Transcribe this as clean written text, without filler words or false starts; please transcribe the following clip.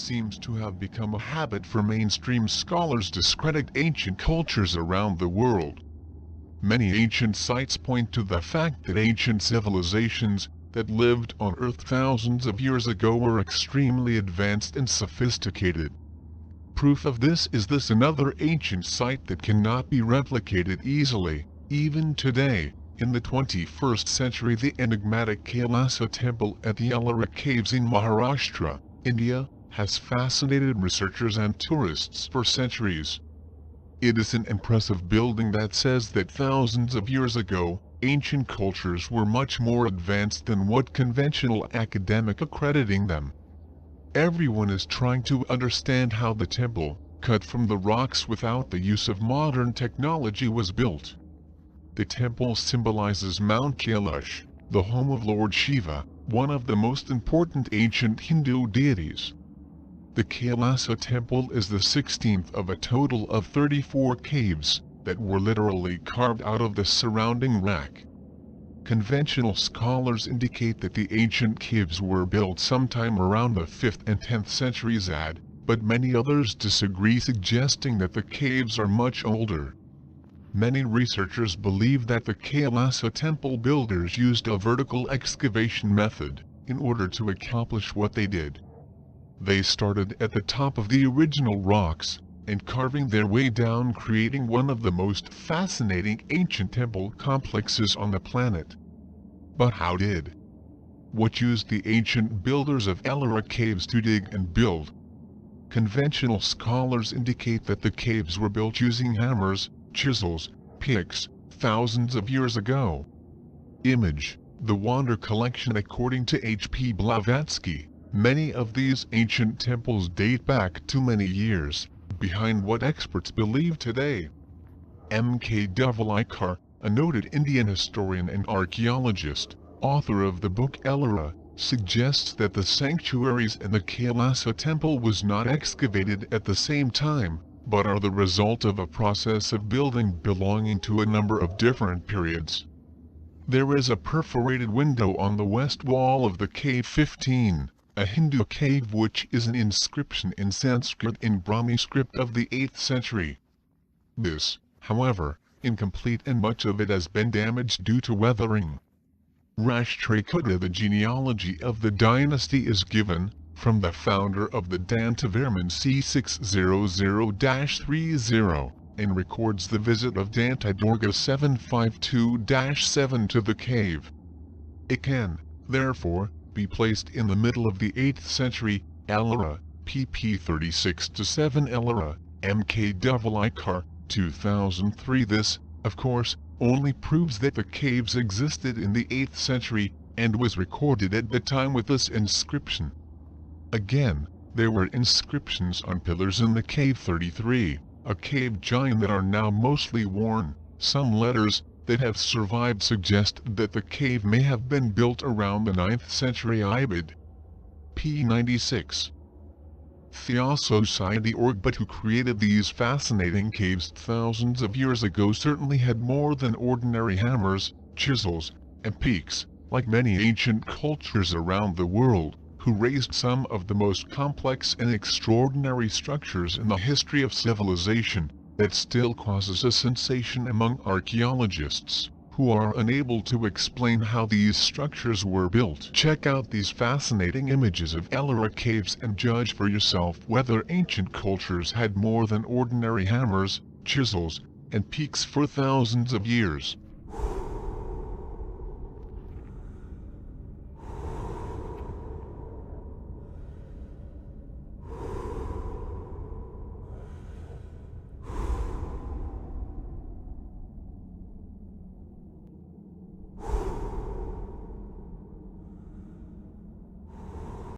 seems to have become a habit for mainstream scholars to discredit ancient cultures around the world. Many ancient sites point to the fact that ancient civilizations that lived on Earth thousands of years ago were extremely advanced and sophisticated. Proof of this is another ancient site that cannot be replicated easily, even today. In the 21st century, the enigmatic Kailasa temple at the Ellora caves in Maharashtra, India, has fascinated researchers and tourists for centuries. It is an impressive building that says that thousands of years ago, ancient cultures were much more advanced than what conventional academic accrediting them. Everyone is trying to understand how the temple, cut from the rocks without the use of modern technology, was built. The temple symbolizes Mount Kailash, the home of Lord Shiva, one of the most important ancient Hindu deities. The Kailasa temple is the 16th of a total of 34 caves that were literally carved out of the surrounding rock. Conventional scholars indicate that the ancient caves were built sometime around the 5th and 10th centuries AD, but many others disagree, suggesting that the caves are much older. Many researchers believe that the Kailasa temple builders used a vertical excavation method in order to accomplish what they did. They started at the top of the original rocks and carving their way down, creating one of the most fascinating ancient temple complexes on the planet. But how did? What used the ancient builders of Ellora caves to dig and build? Conventional scholars indicate that the caves were built using hammers, chisels, picks, thousands of years ago. Image: The Wander Collection. According to H.P. Blavatsky, many of these ancient temples date back to many years behind what experts believe today. M.K. Davalikar, a noted Indian historian and archaeologist, author of the book Ellora, suggests that the sanctuaries in the Kailasa temple was not excavated at the same time, but are the result of a process of building belonging to a number of different periods. There is a perforated window on the west wall of the cave 15, a Hindu cave, which is an inscription in Sanskrit in Brahmi script of the 8th century. This, however, incomplete, and much of it has been damaged due to weathering. Rashtrakuta. The genealogy of the dynasty is given from the founder of the Dantavarman c. 600-30 and records the visit of Dantadurga 752-7 to the cave. It can, therefore, be placed in the middle of the 8th century. Ellora, pp. 36-7. Ellora, M.K. Davalikar, 2003. This, of course, only proves that the caves existed in the 8th century and was recorded at the time with this inscription. Again, there were inscriptions on pillars in the cave 33, a cave giant, that are now mostly worn. Some letters that have survived suggest that the cave may have been built around the 9th century. Ibid. p. 96. Theosophy.org. But who created these fascinating caves thousands of years ago certainly had more than ordinary hammers, chisels, and picks, like many ancient cultures around the world, who raised some of the most complex and extraordinary structures in the history of civilization, that still causes a sensation among archaeologists, who are unable to explain how these structures were built. Check out these fascinating images of Ellora caves and judge for yourself whether ancient cultures had more than ordinary hammers, chisels, and picks for thousands of years.